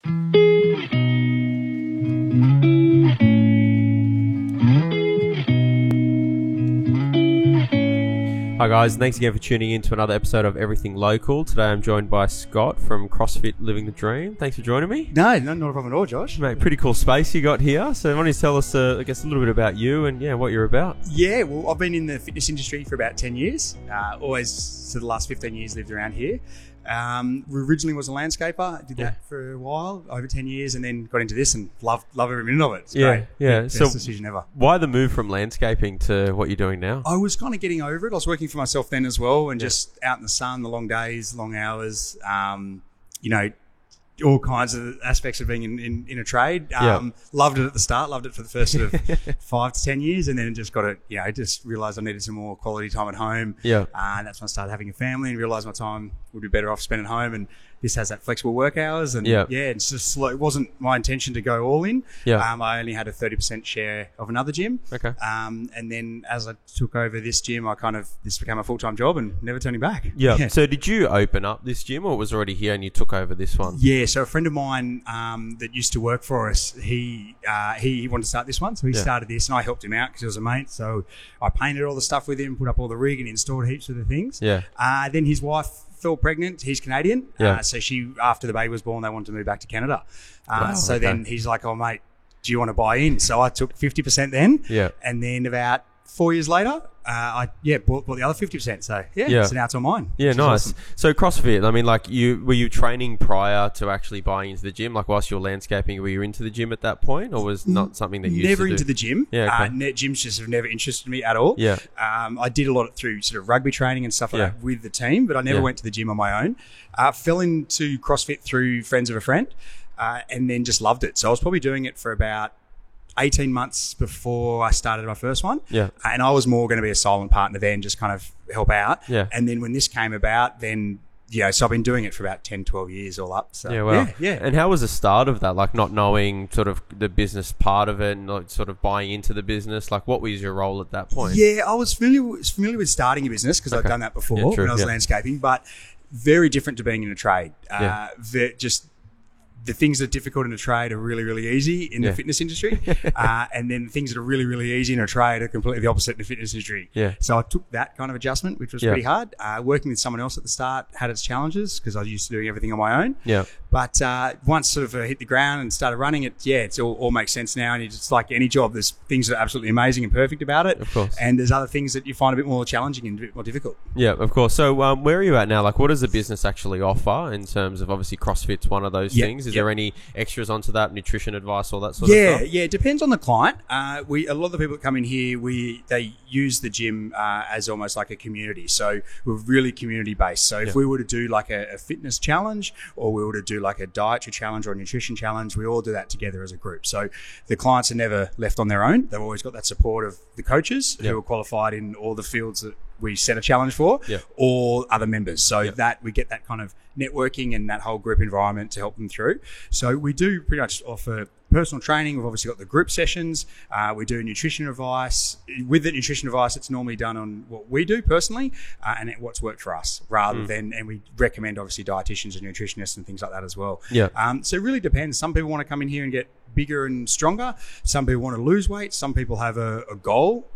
Hi guys, thanks again for tuning in to another episode of Everything Local. Today I'm joined by Scott from CrossFit Living the Dream. Thanks for joining me. No, not a problem at all, Josh. Mate, pretty cool space you got here. So why don't you tell us, I guess, a little bit about you and what you're about. Yeah, well, I've been in the fitness industry for about 10 years. Always, for the last 15 years, lived around here. Originally was a landscaper. Did that for a while, over 10 years, and then got into this and love every minute of it. It's great. Yeah. Best decision ever. Why the move from landscaping to what you're doing now? I was kind of getting over it. I was working for myself then as well, and just out in the sun, the long days, long hours, all kinds of aspects of being in a trade. Loved it at the start, loved it for the first sort of 5 to 10 years, and then just got it, just realised I needed some more quality time at home. And that's when I started having a family and realised my time would be better off spent at home. And this has that flexible work hours. And it's just slow. It wasn't my intention to go all in. I only had a 30% share of another gym. Okay. And then as I took over this gym, this became a full-time job and never turning back. Yeah. So did you open up this gym or was it already here and you took over this one? Yeah. So a friend of mine that used to work for us, he wanted to start this one. So he started this and I helped him out because he was a mate. So I painted all the stuff with him, put up all the rig and installed heaps of the things. Then his wife fell pregnant. He's Canadian. So she, after the baby was born, they wanted to move back to Canada. Then he's like, oh, mate, do you want to buy in? So I took 50% then. And then about 4 years later, I bought the other 50%. So so now it's all mine. Yeah, nice. Awesome. So CrossFit, I mean, like were you training prior to actually buying into the gym? Like whilst you were landscaping, were you into the gym at that point, or was not something that you used to do? Never into the gym. Gyms just have never interested me at all. I did a lot through sort of rugby training and stuff like that with the team, but I never went to the gym on my own. Fell into CrossFit through friends of a friend, and then just loved it. So I was probably doing it for about 18 months before I started my first one. And I was more going to be a silent partner then, just kind of help out. And then when this came about, then, so I've been doing it for about 10, 12 years all up. So, And how was the start of that? Like not knowing sort of the business part of it and like sort of buying into the business? Like what was your role at that point? Yeah, I was familiar with starting a business because I'd done that before when I was landscaping, but very different to being in a trade. The things that are difficult in a trade are really, really easy in the fitness industry. And then things that are really, really easy in a trade are completely the opposite in the fitness industry. So I took that kind of adjustment, which was pretty hard. Working with someone else at the start had its challenges because I was used to doing everything on my own. But once sort of hit the ground and started running it, it's all makes sense now. And it's like any job, there's things that are absolutely amazing and perfect about it. Of course. And there's other things that you find a bit more challenging and a bit more difficult. Yeah, of course. So where are you at now? Like what does the business actually offer in terms of obviously CrossFit's one of those things? Is there any extras onto that, nutrition advice, all that sort of stuff? Yeah, it depends on the client. A lot of the people that come in here, they use the gym as almost like a community. So we're really community based. So if we were to do like a fitness challenge or we were to do like a dietary challenge or a nutrition challenge, we all do that together as a group. So the clients are never left on their own. They've always got that support of the coaches who are qualified in all the fields that we set a challenge for, or other members. So that we get that kind of networking and that whole group environment to help them through. So we do pretty much offer personal training. We've obviously got the group sessions. We do nutrition advice. With the nutrition advice, it's normally done on what we do personally and what's worked for us rather than, and we recommend obviously dietitians and nutritionists and things like that as well. So it really depends. Some people want to come in here and get bigger and stronger. Some people want to lose weight. Some people have a goal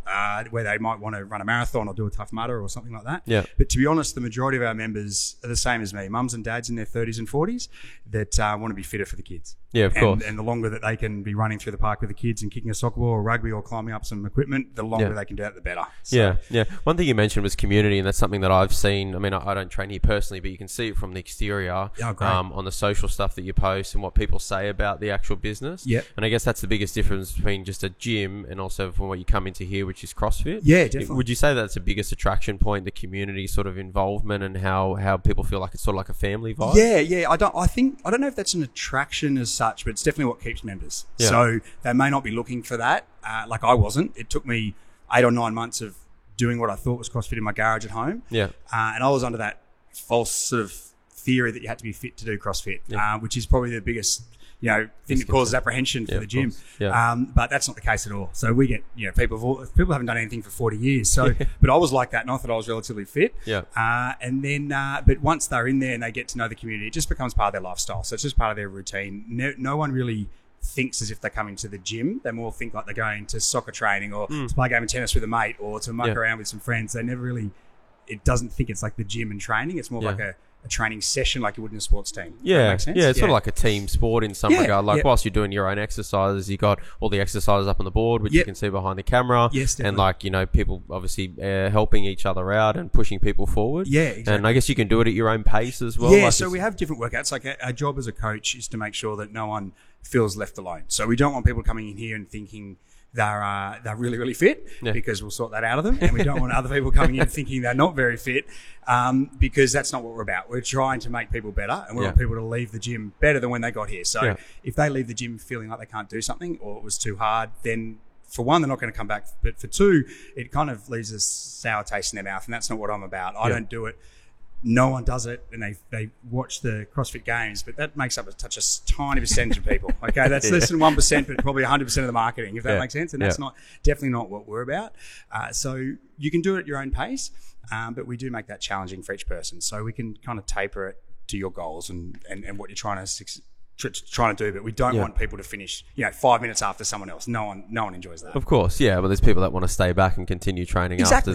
where they might want to run a marathon or do a Tough Mudder or something like that. But to be honest, the majority of our members are the same as me, mums and dads in their 30s and 40s that want to be fitter for the kids. Of course. And the longer that they can be running through the park with the kids and kicking a soccer ball or rugby or climbing up some equipment, the longer they can do that, the better. So, One thing you mentioned was community, and that's something that I've seen. I mean, I don't train here personally, but you can see it from the exterior on the social stuff that you post and what people say about the actual business. And I guess that's the biggest difference between just a gym and also from what you come into here, which is CrossFit. Yeah, definitely. Would you say that's the biggest attraction point, the community sort of involvement and how people feel like it's sort of like a family vibe? Yeah. I don't know if that's an attraction as such, but it's definitely what keeps members. So they may not be looking for that. Like I wasn't. It took me 8 or 9 months of doing what I thought was CrossFit in my garage at home. And I was under that false sort of theory that you had to be fit to do CrossFit, which is probably the biggest thing that causes apprehension for the gym. But that's not the case at all. So we get, people haven't done anything for 40 years. So, but I was like that, and I thought I was relatively fit. And then, but once they're in there and they get to know the community, it just becomes part of their lifestyle. So it's just part of their routine. No one really thinks as if they're coming to the gym. They more think like they're going to soccer training or to play a game of tennis with a mate or to muck around with some friends. They never really, it doesn't think it's like the gym and training. It's more like a training session like you would in a sports team. It's sort of like a team sport in some regard. Like whilst you're doing your own exercises, you got all the exercises up on the board, which you can see behind the camera. Yes, definitely. And people obviously helping each other out and pushing people forward. Yeah, exactly. And I guess you can do it at your own pace as well. Yeah, so we have different workouts. Like our job as a coach is to make sure that no one feels left alone. So we don't want people coming in here and thinking they're really, really fit because we'll sort that out of them. And we don't want other people coming in thinking they're not very fit because that's not what we're about. We're trying to make people better and we want people to leave the gym better than when they got here. So if they leave the gym feeling like they can't do something or it was too hard, then for one, they're not going to come back. But for two, it kind of leaves a sour taste in their mouth. And that's not what I'm about. I don't do it. No one does it, and they watch the CrossFit Games, but that makes up a tiny percentage of people. Okay, that's less than 1%, but probably 100% of the marketing, if that makes sense. And that's definitely not what we're about. So you can do it at your own pace, but we do make that challenging for each person. So we can kind of taper it to your goals and what you're trying to do, but we don't want people to finish 5 minutes after someone else. No one enjoys that. Of course, but there's people that want to stay back and continue training after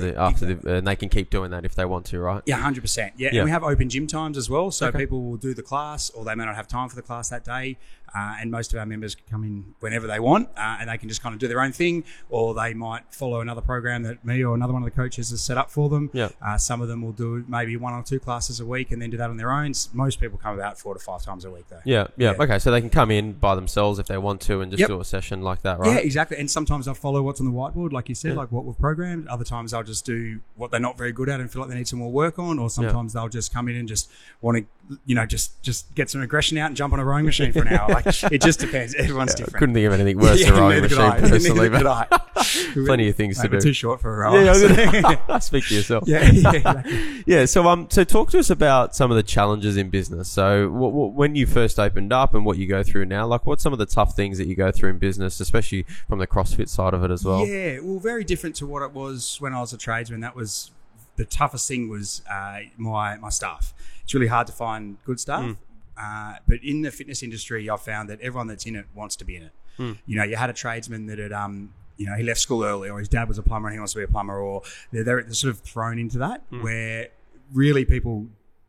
and they can keep doing that if they want to, right? 100%. And we have open gym times as well, so people will do the class or they may not have time for the class that day. And most of our members can come in whenever they want and they can just kind of do their own thing, or they might follow another program that me or another one of the coaches has set up for them. Some of them will do maybe 1 or 2 classes a week and then do that on their own. Most people come about 4 to 5 times a week though. Okay, so they can come in by themselves if they want to and just do a session like that, right? Yeah, exactly. And sometimes I'll follow what's on the whiteboard, like you said, like what we've programmed. Other times I'll just do what they're not very good at and feel like they need some more work on, or sometimes they'll just come in and just want to, just get some aggression out and jump on a rowing machine for an hour. Like it just depends. Everyone's different. Couldn't think of anything worse than a rowing machine, personally. Plenty of things to do. Too short for a rower. Speak to yourself. Exactly. So talk to us about some of the challenges in business. So when you first opened up and what you go through now, like what's some of the tough things that you go through in business, especially from the CrossFit side of it as well? Yeah, well, very different to what it was when I was a tradesman. That was the toughest thing was my staff. It's really hard to find good staff. But in the fitness industry, I've found that everyone that's in it wants to be in it. You had a tradesman that had, he left school early, or his dad was a plumber and he wants to be a plumber, or they're sort of thrown into that where really people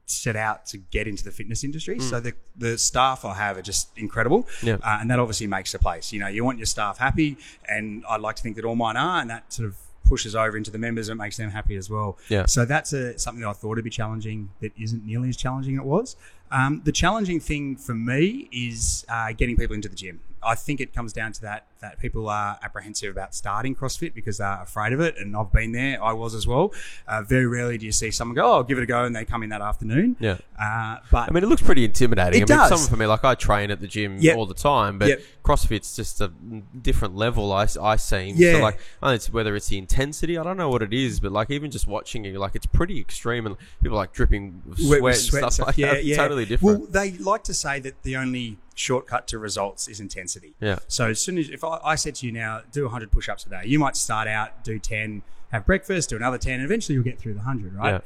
set out to get into the fitness industry. So the staff I have are just incredible. And that obviously makes a place. You want your staff happy, and I'd like to think that all mine are, and that sort of pushes over into the members and makes them happy as well. So that's something that I thought would be challenging that isn't nearly as challenging as it was. The challenging thing for me is getting people into the gym. I think it comes down to that people are apprehensive about starting CrossFit because they're afraid of it, and I've been there. I was as well. Very rarely do you see someone go, "Oh, I'll give it a go," and they come in that afternoon. But I mean, it looks pretty intimidating. It does. Someone for me, like I train at the gym all the time, but CrossFit's just a different level. I seem so like it's whether it's the intensity, I don't know what it is, but like even just watching it, like it's pretty extreme, and people like dripping sweat and stuff like that. Totally different. Well, they like to say that the only shortcut to results is intensity. So as soon as if I said to you now, do 100 push-ups a day, you might start out, do 10, have breakfast, do another 10, and eventually you'll get through the 100, right?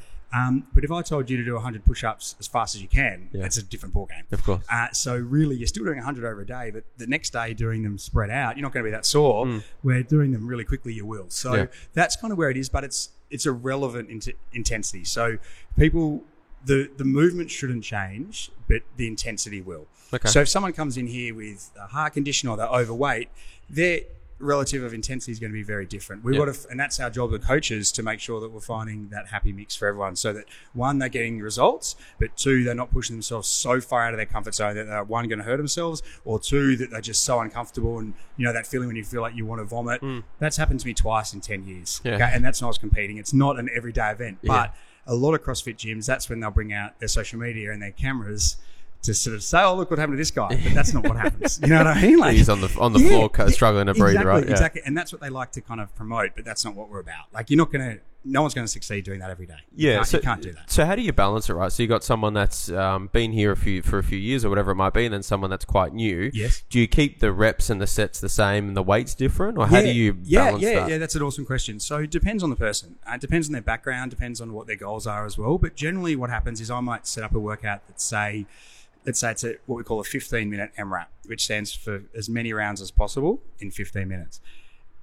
But if I told you to do 100 push-ups as fast as you can, it's a different ballgame. Of course. So really, you're still doing 100 over a day, but the next day doing them spread out, you're not going to be that sore. Where doing them really quickly, you will. So that's kind of where it is, but it's a relevant intensity. So people, the movement shouldn't change, but the intensity will. So if someone comes in here with a heart condition or they're overweight, their relative of intensity is going to be very different. We've got to, and that's our job as coaches, to make sure that we're finding that happy mix for everyone, so that one, they're getting results, but two, they're not pushing themselves so far out of their comfort zone that they're one, going to hurt themselves, or two, that they're just so uncomfortable, and that feeling when you feel like you want to vomit. That's happened to me twice in 10 years. Okay? And that's not us competing. It's not an everyday event, but a lot of CrossFit gyms, that's when they'll bring out their social media and their cameras to sort of say, "Oh, look what happened to this guy," but that's not what happens. You know what I mean? Like he's on the floor, struggling to breathe, right? Exactly, and that's what they like to kind of promote, but that's not what we're about. Like you're not going to no one's going to succeed doing that every day. Yeah, you can't do that. So how do you balance it, right? So you got someone that's been here for a few years or whatever it might be, and then someone that's quite new. Yes. Do you keep the reps and the sets the same and the weights different, or how do you balance that? Yeah, that's an awesome question. So it depends on the person. It depends on their background, depends on what their goals are as well. But generally what happens is I might set up a workout that let's say it's what we call a 15-minute MRAP, which stands for as many rounds as possible in 15 minutes.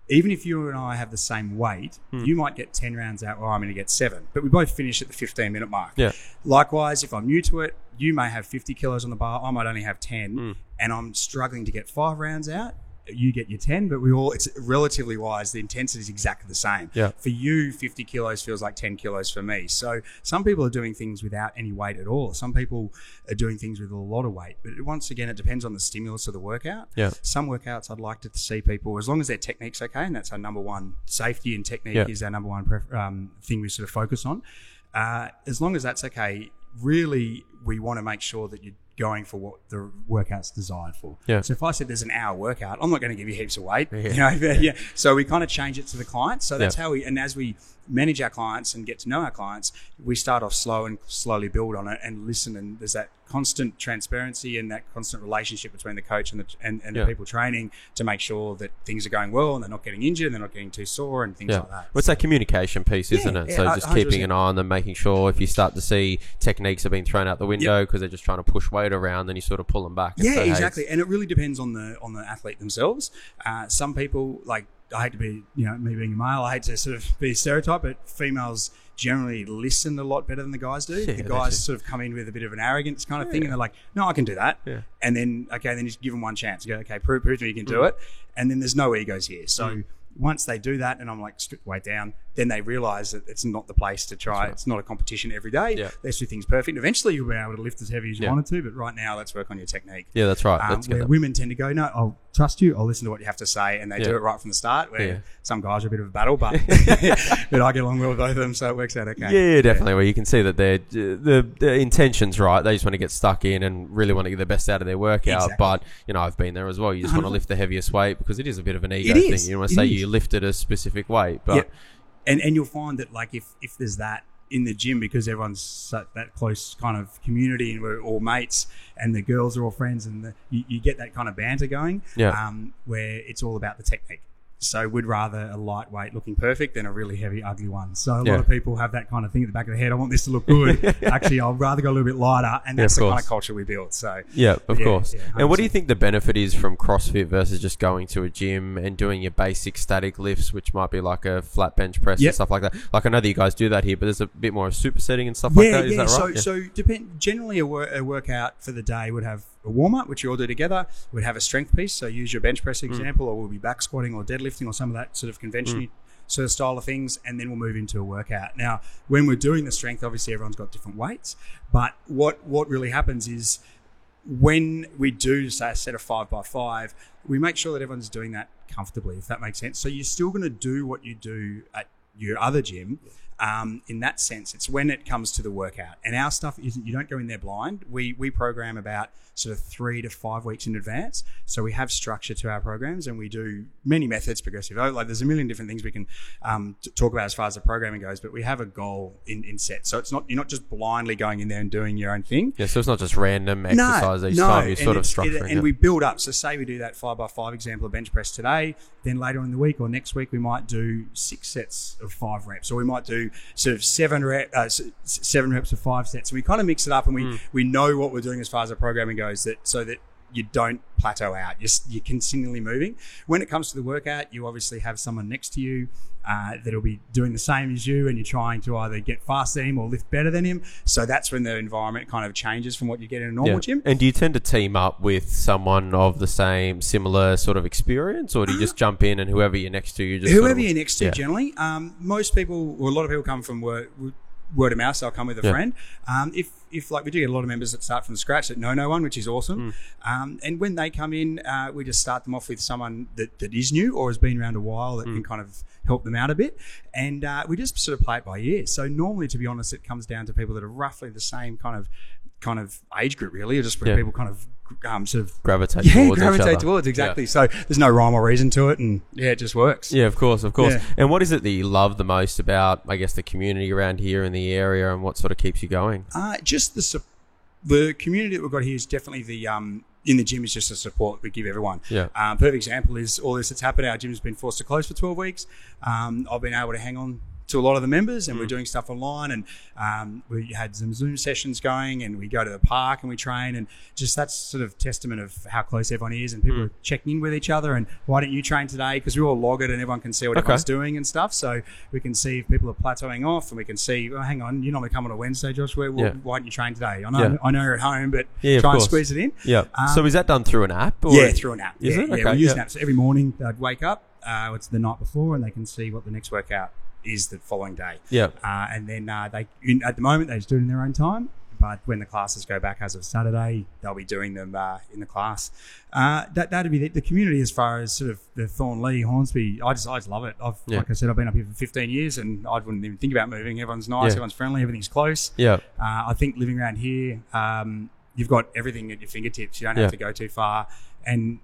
Even if you and I have the same weight, you might get 10 rounds out, or I'm going to get 7. But we both finish at the 15-minute mark. Yeah. Likewise, if I'm new to it, you may have 50 kilos on the bar, I might only have 10, and I'm struggling to get 5 rounds out. You get your 10, but it's relatively wise. The intensity is exactly the same. Yeah. For you, 50 kilos feels like 10 kilos for me. So some people are doing things without any weight at all. Some people are doing things with a lot of weight. But once again, it depends on the stimulus of the workout. Yeah. Some workouts I'd like to see people, as long as their technique's okay, and that's our number one. Safety and technique is our number one thing we sort of focus on. As long as that's okay, really we want to make sure that you're going for what the workout's designed for. Yeah. So if I said there's an hour workout, I'm not going to give you heaps of weight. Yeah. So we kind of change it to the client. So that's how and as we manage our clients and get to know our clients, we start off slow and slowly build on it and listen. And there's that constant transparency and that constant relationship between the coach and the people training to make sure that things are going well and they're not getting injured and they're not getting too sore and things like that. Well, it's that communication piece, isn't it? So just 100%. Keeping an eye on them, making sure if you start to see techniques are being thrown out the window because they're just trying to push weight around, then you sort of pull them back. Yeah, exactly. And it really depends on the athlete themselves. Some people, like, I hate to be, me being a male, I hate to sort of be a stereotype, but females generally listen a lot better than the guys do. The guys sort of come in with a bit of an arrogance kind of thing, and they're like, no, I can do that. Yeah. And then, then you give them one chance. You go, okay, prove to me you can do it. And then there's no egos here. So once they do that, and I'm like, strip weight down, then they realise that it's not the place to try. Right. It's not a competition every day. Yeah. Let's do things perfect. Eventually, you'll be able to lift as heavy as you wanted to, but right now, let's work on your technique. Yeah, that's right. Where women tend to go, no, I'll trust you. I'll listen to what you have to say, and they do it right from the start. Where some guys are a bit of a battle, but but I get along well with both of them, so it works out okay. Yeah, definitely. Where you can see that the intention's right. They just want to get stuck in and really want to get the best out of their workout. Exactly. But I've been there as well. You just want to lift the heaviest weight because it is a bit of an ego thing. You want to say you lifted a specific weight, but and you'll find that like if there's that in the gym, because everyone's that close kind of community and we're all mates and the girls are all friends and you get that kind of banter going where it's all about the technique. So we'd rather a lightweight looking perfect than a really heavy, ugly one. So a lot of people have that kind of thing at the back of their head. I want this to look good. Actually, I'd rather go a little bit lighter, and that's the kind of culture we build. So of course. And what do you think the benefit is from CrossFit versus just going to a gym and doing your basic static lifts, which might be like a flat bench press and stuff like that? Like I know that you guys do that here, but there's a bit more of supersetting and stuff like that. Is that right? So generally a workout for the day would have a warm-up, which you all do together. We'd have a strength piece, so use your bench press example, or we'll be back squatting or deadlifting or some of that sort of conventional sort of style of things, and then we'll move into a workout. Now, when we're doing the strength, obviously everyone's got different weights, but what really happens is when we do, say, a set of 5x5, we make sure that everyone's doing that comfortably, if that makes sense. So you're still going to do what you do at your other gym. In that sense, it's when it comes to the workout. And our stuff isn't, you don't go in there blind. We program about sort of 3 to 5 weeks in advance. So we have structure to our programs and we do many methods, progressive. Like there's a million different things we can talk about as far as the programming goes, but we have a goal in set. So it's not, you're not just blindly going in there and doing your own thing. Yeah, so it's not just random exercise each time, you're sort of structuring and we build up. So say we do that 5x5 example of bench press today, then later in the week or next week, we might do 6 sets of 5 reps, or we might do sort of 7 reps of 5 sets. So we kind of mix it up, and we know what we're doing as far as the programming goes, so that you don't plateau out. You're continually moving. When it comes to the workout, you obviously have someone next to you that'll be doing the same as you, and you're trying to either get faster than him or lift better than him. So that's when the environment kind of changes from what you get in a normal gym. And do you tend to team up with someone of the similar sort of experience, or do you just jump in and whoever you're next to, you just whoever you're next to generally? Most people, or a lot of people come from word of mouth, so I'll come with a friend. If like we do get a lot of members that start from scratch that know no one, which is awesome. And when they come in, we just start them off with someone that is new or has been around a while that can kind of help them out a bit. And we just sort of play it by ear. So normally, to be honest, it comes down to people that are roughly the same kind of kind of age group, really, or just where people kind of sort of gravitate towards exactly. So there's no rhyme or reason to it, and it just works. Yeah, of course. Yeah. And what is it that you love the most about, I guess, the community around here in the area, and what sort of keeps you going? Just the community that we've got here is definitely the in the gym is just the support we give everyone. Perfect example is all this that's happened. Our gym's been forced to close for 12 weeks. I've been able to hang on to a lot of the members, and we're doing stuff online, and we had some Zoom sessions going, and we go to the park and we train, and just that's sort of testament of how close everyone is, and people are checking in with each other, and why didn't you train today? Because we all log it and everyone can see what everyone's doing and stuff, so we can see if people are plateauing off, and we can see, oh, hang on, you normally come on a Wednesday, Josh, why didn't you train today? I know you're at home, but try and squeeze it in. So is that done through an app? Or? Through an app. Is it? Okay, we use an app. So every morning they'd wake up, it's the night before, and they can see what the next workout is the following day. And then they at the moment they just do it in their own time, but when the classes go back as of Saturday, they'll be doing them in the class. That'd be the community as far as sort of the Thornleigh, Hornsby. I just love it. Like I said, I've been up here for 15 years, and I wouldn't even think about moving. Everyone's nice, everyone's friendly, everything's close. I think living around here, you've got everything at your fingertips. You don't have to go too far, and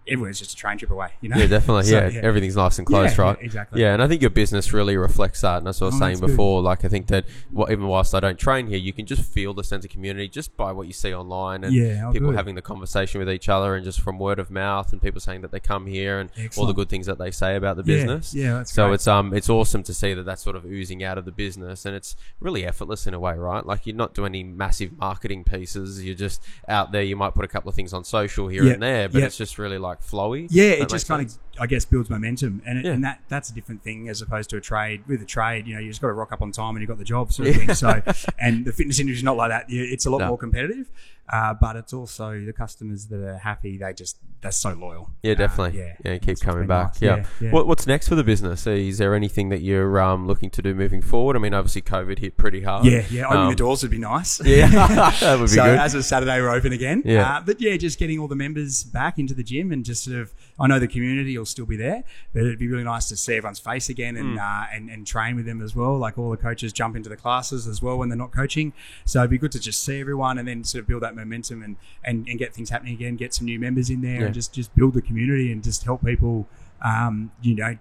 everywhere's just a train trip away, you know? Yeah, definitely. So, everything's nice and close, right? Exactly. Yeah, and I think your business really reflects that. And as I was saying before, like I think that even whilst I don't train here, you can just feel the sense of community just by what you see online, and people having the conversation with each other, and just from word of mouth, and people saying that they come here, and all the good things that they say about the business. That's so great. It's awesome to see that that's sort of oozing out of the business, and it's really effortless in a way, right? Like you're not doing any massive marketing pieces. You're just out there. You might put a couple of things on social here and there, but it's just really like flowy. It just kind of, I guess, builds momentum, and that's a different thing as opposed to a trade. With a trade, you just got to rock up on time and you've got the job sort of thing. So, and the fitness industry is not like that. It's a lot more competitive, but it's also the customers that are happy. They're so loyal. Yeah, definitely. Keep coming back. Nice. What's next for the business? Is there anything that you're looking to do moving forward? I mean, obviously COVID hit pretty hard. Opening the doors would be nice. That would be good. As of Saturday, we're open again. But just getting all the members back into the gym, and just sort of, I know the community will still be there, but it'd be really nice to see everyone's face again, and train with them as well. Like all the coaches jump into the classes as well when they're not coaching. So it'd be good to just see everyone, and then sort of build that momentum, and get things happening again, get some new members in there, and just build the community, and just help people,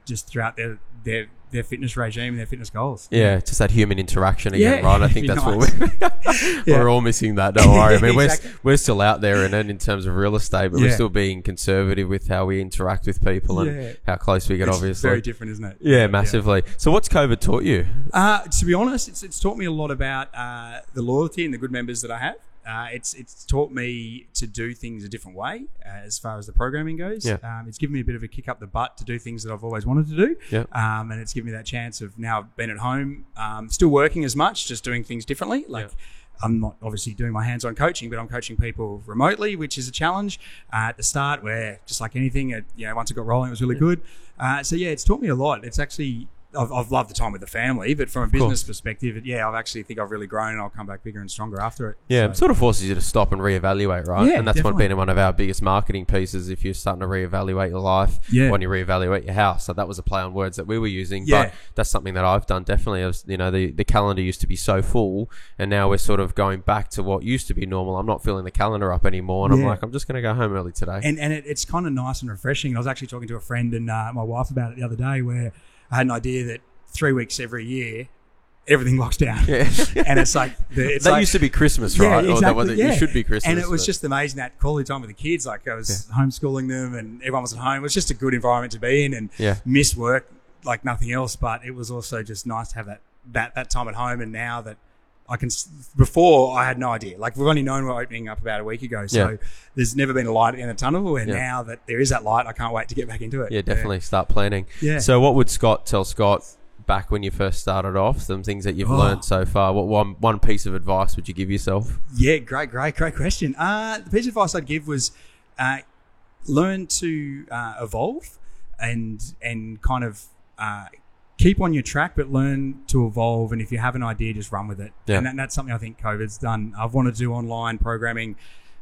just throughout their fitness regime and their fitness goals. Just that human interaction again, right? I think that's what we're all missing that. Don't worry. I mean, we're still out there in terms of real estate, but we're still being conservative with how we interact with people and how close we get. Obviously, it's very different, isn't it? Yeah, massively. So, what's COVID taught you? To be honest, it's taught me a lot about the loyalty and the good members that I have. It's taught me to do things a different way as far as the programming goes. It's given me a bit of a kick up the butt to do things that I've always wanted to do. And it's given me that chance of now being at home, still working as much, just doing things differently. I'm not obviously doing my hands-on coaching, but I'm coaching people remotely, which is a challenge at the start, where just like anything, once it got rolling, it was really good. It's taught me a lot. It's actually, I've loved the time with the family, but from a business perspective, I've actually think I've really grown, and I'll come back bigger and stronger after it. It sort of forces you to stop and reevaluate, right? And that's been one of our biggest marketing pieces. If you're starting to reevaluate your life, when you reevaluate your house, so that was a play on words that we were using, but that's something that I've done definitely. The calendar used to be so full, and now we're sort of going back to what used to be normal. I'm not filling the calendar up anymore, and I'm like, I'm just going to go home early today. And it's kind of nice and refreshing. I was actually talking to a friend and my wife about it the other day, where I had an idea that 3 weeks every year, everything locks down. And it's like... that used to be Christmas, right? Exactly, or it should be Christmas. And it was just amazing, that quality time with the kids. Like I was homeschooling them, and everyone was at home. It was just a good environment to be in, and miss work like nothing else. But it was also just nice to have that time at home. And now that I can... Before, I had no idea. Like, we've only known we're opening up about a week ago. So there's never been a light in the tunnel. And now that there is that light, I can't wait to get back into it. Yeah, definitely. Start planning. So what would Scott tell Scott back when you first started off, some things that you've learned so far? What one piece of advice would you give yourself? Great question. The piece of advice I'd give was learn to evolve and kind of keep on your track, but learn to evolve. And if you have an idea, just run with it. And that's something I think COVID's done. I've wanted to do online programming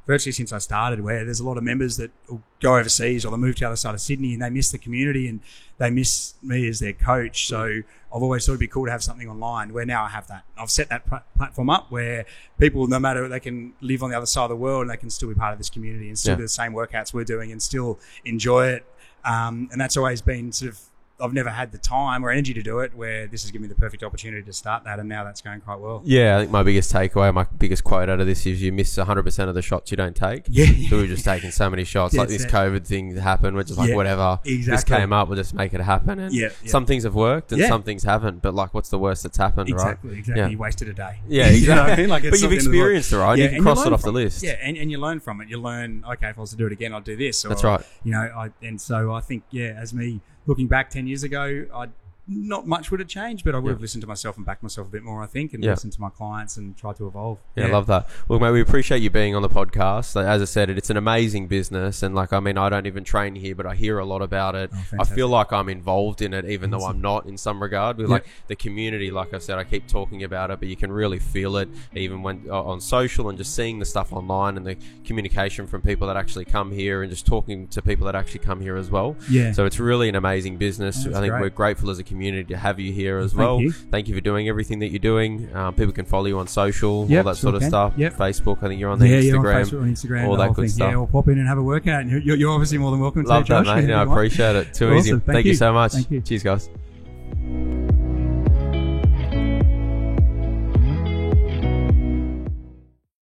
virtually since I started, where there's a lot of members that will go overseas or they move to the other side of Sydney and they miss the community and they miss me as their coach. So I've always thought it'd be cool to have something online where now I have that. I've set that platform up where people, no matter, they can live on the other side of the world and they can still be part of this community and still do the same workouts we're doing and still enjoy it. And that's always been sort of, I've never had the time or energy to do it, where this has given me the perfect opportunity to start that, and now that's going quite well. Yeah, I think my biggest takeaway, my biggest quote out of this is you miss 100% of the shots you don't take. Yeah. So we're just taking so many shots. Like this COVID thing happened, we're just like, whatever. Exactly. This came up, we'll just make it happen. And some things have worked and some things haven't, but like, what's the worst that's happened, right? Exactly. Yeah. You wasted a day. Yeah, exactly. You know what I mean? Like, but you've experienced it, right? You can cross it off the list. Yeah, and you learn from it. You learn, okay, if I was to do it again, I'd do this. Or, that's right. You know, so I think, as me looking back 10 years ago, not much would have changed, but I would have listened to myself and backed myself a bit more, I think, and listened to my clients and tried to evolve. Yeah, I love that. Well, mate, we appreciate you being on the podcast. As I said, it's an amazing business, and like, I mean, I don't even train here, but I hear a lot about it. I feel like I'm involved in it, even though I'm not in some regard. With like the community, like I said, I keep talking about it, but you can really feel it even when on social and just seeing the stuff online and the communication from people that actually come here and just talking to people that actually come here as well. Yeah. So it's really an amazing business. I think we're grateful as a community to have you here as well. Thank you for doing everything that you're doing. People can follow you on social, all that sort of stuff. Facebook, I think you're on there. Instagram, on Facebook and Instagram, all that good stuff. Yeah, we'll pop in and have a workout. And you're obviously more than welcome to. Love that, mate. I appreciate it. Too easy. Thank you so much. Cheers, guys.